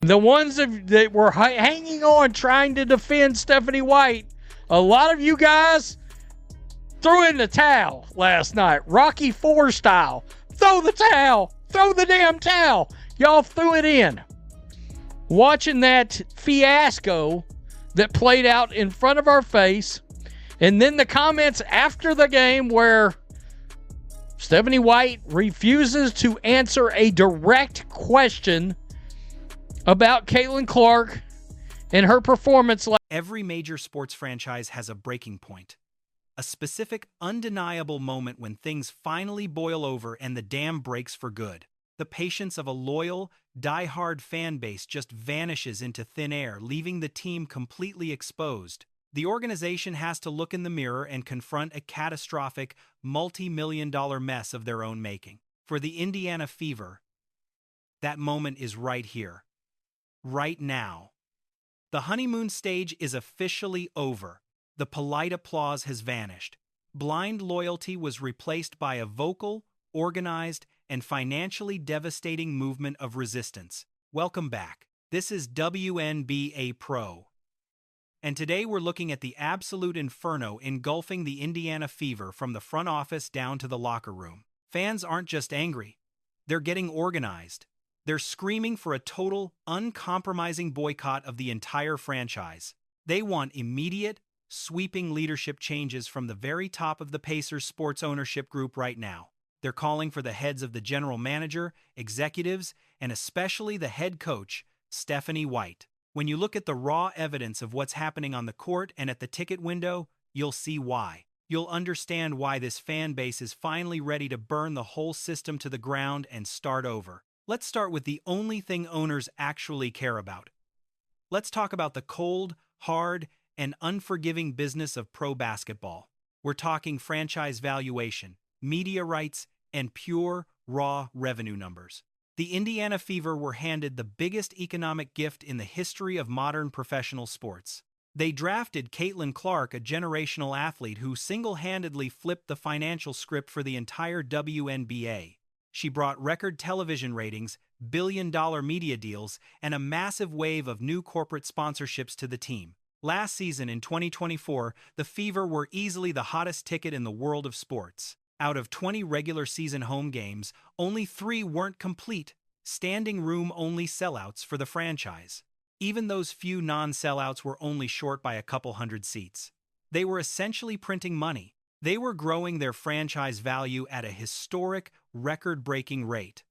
The ones that were hanging on trying to defend Stephanie White, a lot of you guys threw in the towel last night. Rocky IV style. Throw the towel. Throw the damn towel. Y'all threw it in. Watching that fiasco that played out in front of our face, and then the comments after the game where Stephanie White refuses to answer a direct question about Caitlin Clark and her performance. Every major sports franchise has a breaking point. A specific, undeniable moment when things finally boil over and the dam breaks for good. The patience of a loyal, die-hard fan base just vanishes into thin air, leaving the team completely exposed. The organization has to look in the mirror and confront a catastrophic, multi-million-dollar mess of their own making. For the Indiana Fever, that moment is right here. Right now. The honeymoon stage is officially over. The polite applause has vanished. Blind loyalty was replaced by a vocal, organized, and financially devastating movement of resistance. Welcome back. This is WNBA Pro. And today we're looking at the absolute inferno engulfing the Indiana Fever from the front office down to the locker room. Fans aren't just angry. They're getting organized. They're screaming for a total, uncompromising boycott of the entire franchise. They want immediate, sweeping leadership changes from the very top of the Pacers sports ownership group right now. They're calling for the heads of the general manager, executives, and especially the head coach, Stephanie White. When you look at the raw evidence of what's happening on the court and at the ticket window, you'll see why. You'll understand why this fan base is finally ready to burn the whole system to the ground and start over. Let's start with the only thing owners actually care about. Let's talk about the cold, hard, and unforgiving business of pro basketball. We're talking franchise valuation, media rights, and pure, raw revenue numbers. The Indiana Fever were handed the biggest economic gift in the history of modern professional sports. They drafted Caitlin Clark, a generational athlete who single-handedly flipped the financial script for the entire WNBA. She brought record television ratings, billion-dollar media deals, and a massive wave of new corporate sponsorships to the team. Last season, in 2024, the Fever were easily the hottest ticket in the world of sports. Out of 20 regular season home games, only 3 weren't complete, standing room-only sellouts for the franchise. Even those few non-sellouts were only short by a couple hundred seats. They were essentially printing money. They were growing their franchise value at a historic, record-breaking rate.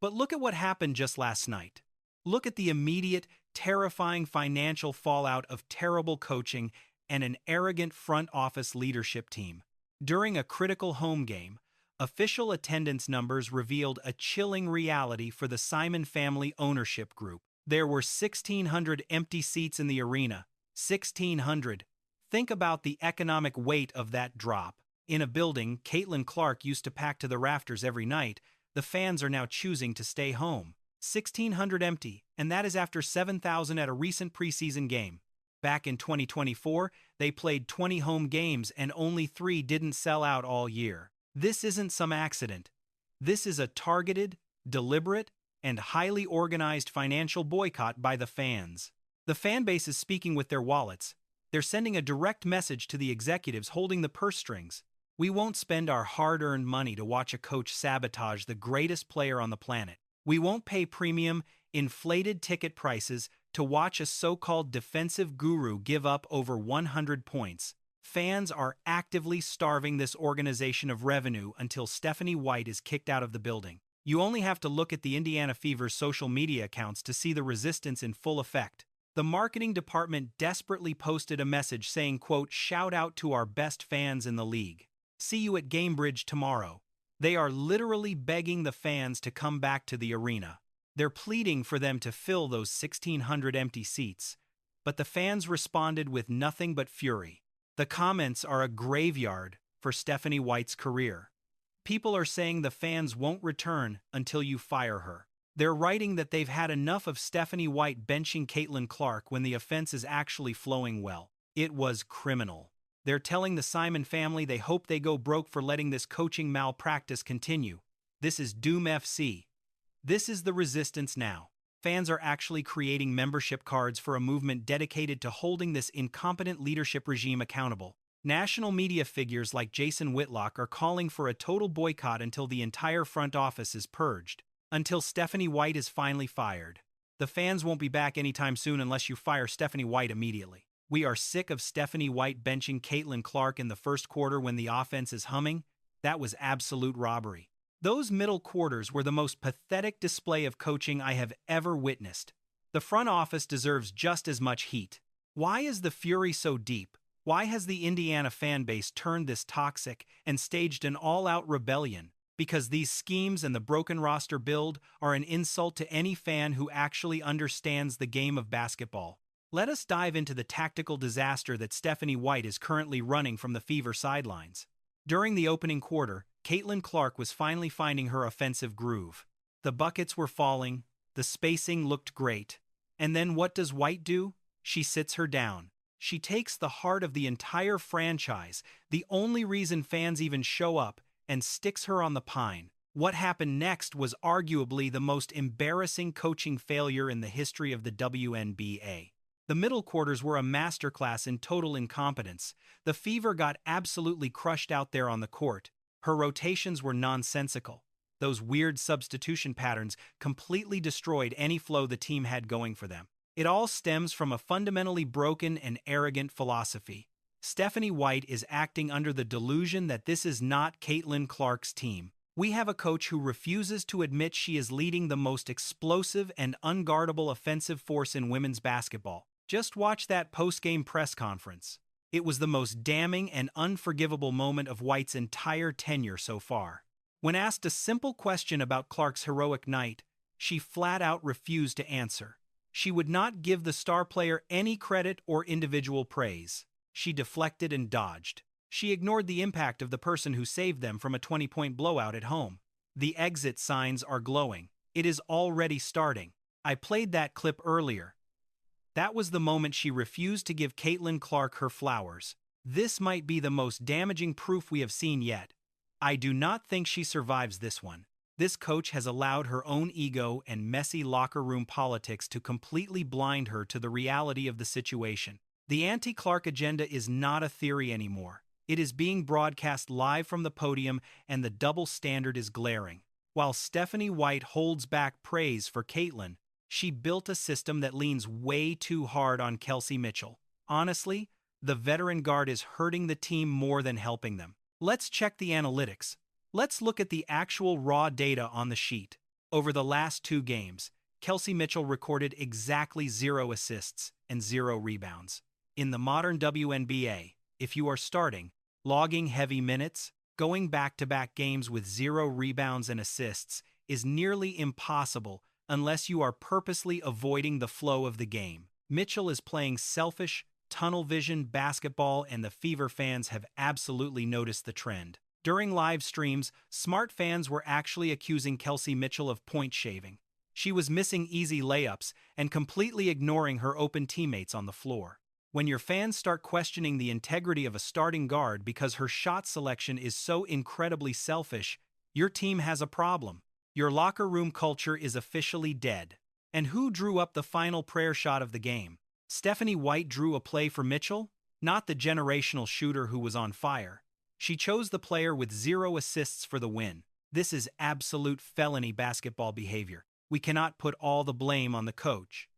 But look at what happened just last night. Look at the immediate, terrifying financial fallout of terrible coaching and an arrogant front office leadership team. During a critical home game, official attendance numbers revealed a chilling reality for the Simon family ownership group. There were 1,600 empty seats in the arena. 1,600. Think about the economic weight of that drop. In a building Caitlin Clark used to pack to the rafters every night, the fans are now choosing to stay home. 1,600 empty, and that is after 7,000 at a recent preseason game. Back in 2024, they played 20 home games and only 3 didn't sell out all year. This isn't some accident. This is a targeted, deliberate, and highly organized financial boycott by the fans. The fan base is speaking with their wallets. They're sending a direct message to the executives holding the purse strings. We won't spend our hard-earned money to watch a coach sabotage the greatest player on the planet. We won't pay premium, inflated ticket prices to watch a so-called defensive guru give up over 100 points. Fans are actively starving this organization of revenue until Stephanie White is kicked out of the building. You only have to look at the Indiana Fever's social media accounts to see the resistance in full effect. The marketing department desperately posted a message saying, quote, "Shout out to our best fans in the league. See you at Gamebridge tomorrow." They are literally begging the fans to come back to the arena. They're pleading for them to fill those 1,600 empty seats. But the fans responded with nothing but fury. The comments are a graveyard for Stephanie White's career. People are saying the fans won't return until you fire her. They're writing that they've had enough of Stephanie White benching Caitlin Clark when the offense is actually flowing well. It was criminal. They're telling the Simon family they hope they go broke for letting this coaching malpractice continue. This is Doom FC. This is the resistance now. fans are actually creating membership cards for a movement dedicated to holding this incompetent leadership regime accountable. National media figures like Jason Whitlock are calling for a total boycott until the entire front office is purged, until Stephanie White is finally fired. The fans won't be back anytime soon unless you fire Stephanie White immediately. We are sick of Stephanie White benching Caitlin Clark in the first quarter when the offense is humming. That was absolute robbery. Those middle quarters were the most pathetic display of coaching I have ever witnessed. The front office deserves just as much heat. Why is the fury so deep? Why has the Indiana fan base turned this toxic and staged an all-out rebellion? Because these schemes and the broken roster build are an insult to any fan who actually understands the game of basketball. Let us dive into the tactical disaster that Stephanie White is currently running from the Fever sidelines. During the opening quarter, Caitlin Clark was finally finding her offensive groove. The buckets were falling, the spacing looked great. And then what does White do? She sits her down. She takes the heart of the entire franchise, the only reason fans even show up, and sticks her on the pine. What happened next was arguably the most embarrassing coaching failure in the history of the WNBA. The middle quarters were a masterclass in total incompetence. The Fever got absolutely crushed out there on the court. Her rotations were nonsensical. Those weird substitution patterns completely destroyed any flow the team had going for them. It all stems from a fundamentally broken and arrogant philosophy. Stephanie White is acting under the delusion that this is not Caitlin Clark's team. We have a coach who refuses to admit she is leading the most explosive and unguardable offensive force in women's basketball. Just watch that post-game press conference. It was the most damning and unforgivable moment of White's entire tenure so far. When asked a simple question about Clark's heroic night, she flat-out refused to answer. She would not give the star player any credit or individual praise. She deflected and dodged. She ignored the impact of the person who saved them from a 20-point blowout at home. The exit signs are glowing. It is already starting. I played that clip earlier. That was the moment she refused to give Caitlin Clark her flowers. This might be the most damaging proof we have seen yet. I do not think she survives this one. This coach has allowed her own ego and messy locker room politics to completely blind her to the reality of the situation. The anti-Clark agenda is not a theory anymore. It is being broadcast live from the podium, and the double standard is glaring. While Stephanie White holds back praise for Caitlin, she built a system that leans way too hard on Kelsey Mitchell. Honestly, the veteran guard is hurting the team more than helping them. Let's check the analytics. Let's look at the actual raw data on the sheet. Over the last 2 games, Kelsey Mitchell recorded exactly 0 assists and 0 rebounds. In the modern WNBA, if you are starting, logging heavy minutes, going back-to-back games with 0 rebounds and assists is nearly impossible unless you are purposely avoiding the flow of the game. Mitchell is playing selfish, tunnel vision basketball, and the Fever fans have absolutely noticed the trend. During live streams, smart fans were actually accusing Kelsey Mitchell of point shaving. She was missing easy layups and completely ignoring her open teammates on the floor. When your fans start questioning the integrity of a starting guard because her shot selection is so incredibly selfish, your team has a problem. Your locker room culture is officially dead. And who drew up the final prayer shot of the game? Stephanie White drew a play for Mitchell, not the generational shooter who was on fire. She chose the player with 0 assists for the win. This is absolute felony basketball behavior. We cannot put all the blame on the coach.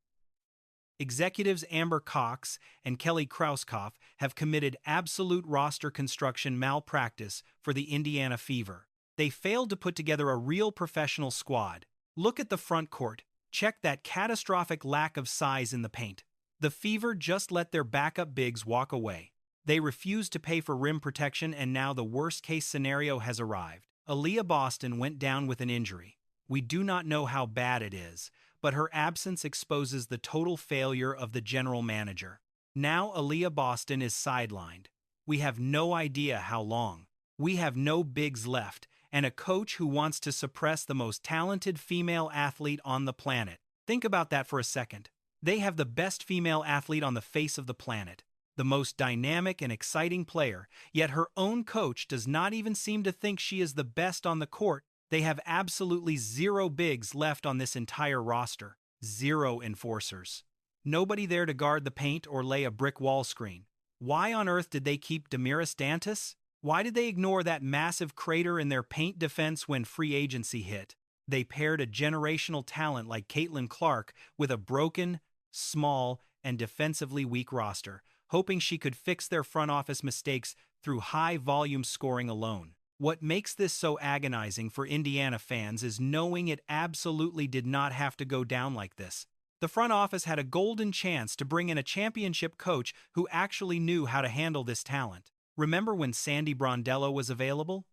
Executives Amber Cox and Kelly Krauskopf have committed absolute roster construction malpractice for the Indiana Fever. They failed to put together a real professional squad. Look at the front court. Check that catastrophic lack of size in the paint. The Fever just let their backup bigs walk away. They refused to pay for rim protection, and now the worst-case scenario has arrived. Aaliyah Boston went down with an injury. We do not know how bad it is, but her absence exposes the total failure of the general manager. Now Aaliyah Boston is sidelined. We have no idea how long. We have no bigs left, and a coach who wants to suppress the most talented female athlete on the planet. Think about that for a second. They have the best female athlete on the face of the planet, the most dynamic and exciting player, yet her own coach does not even seem to think she is the best on the court. They have absolutely 0 bigs left on this entire roster. Zero enforcers. Nobody there to guard the paint or lay a brick wall screen. Why on earth did they keep Damiris Dantas? Why did they ignore that massive crater in their paint defense when free agency hit? They paired a generational talent like Caitlin Clark with a broken, small, and defensively weak roster, hoping she could fix their front office mistakes through high-volume scoring alone. What makes this so agonizing for Indiana fans is knowing it absolutely did not have to go down like this. The front office had a golden chance to bring in a championship coach who actually knew how to handle this talent. Remember when Sandy Brondello was available?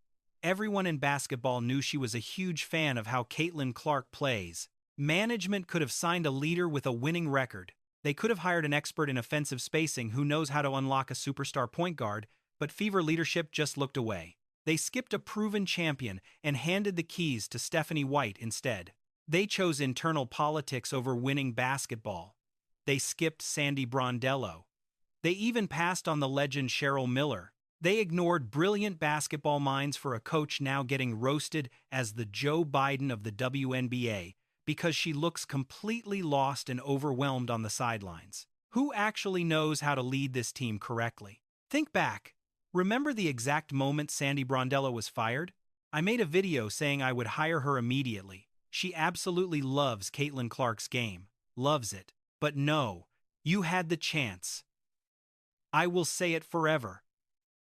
Everyone in basketball knew she was a huge fan of how Caitlin Clark plays. Management could have signed a leader with a winning record. They could have hired an expert in offensive spacing who knows how to unlock a superstar point guard, but Fever leadership just looked away. They skipped a proven champion and handed the keys to Stephanie White instead. They chose internal politics over winning basketball. They skipped Sandy Brondello. They even passed on the legend Cheryl Miller. They ignored brilliant basketball minds for a coach now getting roasted as the Joe Biden of the WNBA because she looks completely lost and overwhelmed on the sidelines. Who actually knows how to lead this team correctly? Think back. Remember the exact moment Sandy Brondello was fired? I made a video saying I would hire her immediately. She absolutely loves Caitlin Clark's game. Loves it. But no, you had the chance. I will say it forever.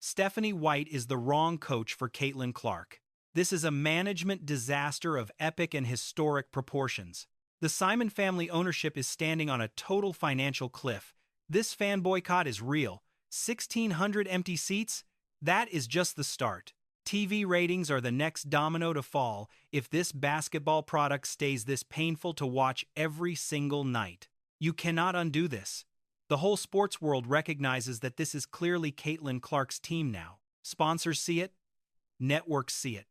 Stephanie White is the wrong coach for Caitlin Clark. This is a management disaster of epic and historic proportions. The Simon family ownership is standing on a total financial cliff. This fan boycott is real. 1,600 empty seats? That is just the start. TV ratings are the next domino to fall if this basketball product stays this painful to watch every single night. You cannot undo this. The whole sports world recognizes that this is clearly Caitlin Clark's team now. Sponsors see it. Networks see it.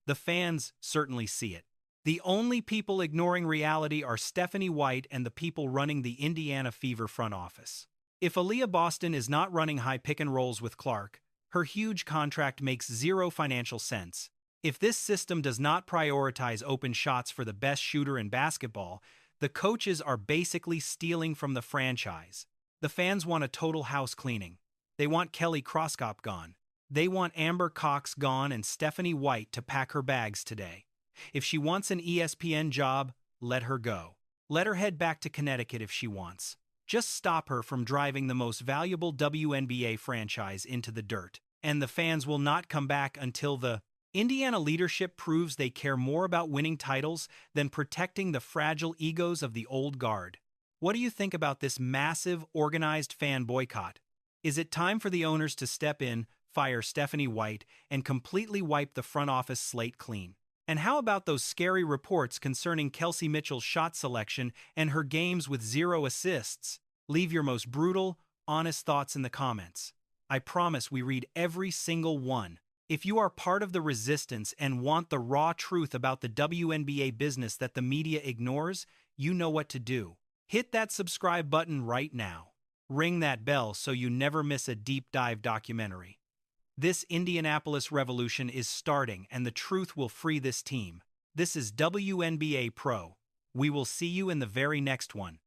The fans certainly see it. The only people ignoring reality are Stephanie White and the people running the Indiana Fever front office. If Aaliyah Boston is not running high pick and rolls with Clark, her huge contract makes zero financial sense. If this system does not prioritize open shots for the best shooter in basketball, the coaches are basically stealing from the franchise. The fans want a total house cleaning. They want Kelly Crosskop gone. They want Amber Cox gone and Stephanie White to pack her bags today. If she wants an ESPN job, let her go. Let her head back to Connecticut if she wants. Just stop her from driving the most valuable WNBA franchise into the dirt. And the fans will not come back until the Indiana leadership proves they care more about winning titles than protecting the fragile egos of the old guard. What do you think about this massive, organized fan boycott? Is it time for the owners to step in, fire Stephanie White, and completely wipe the front office slate clean? And how about those scary reports concerning Kelsey Mitchell's shot selection and her games with 0 assists? Leave your most brutal, honest thoughts in the comments. I promise we read every single one. If you are part of the resistance and want the raw truth about the WNBA business that the media ignores, you know what to do. Hit that subscribe button right now. Ring that bell so you never miss a deep dive documentary. This Indianapolis revolution is starting and the truth will free this team. This is WNBA Pro. We will see you in the very next one.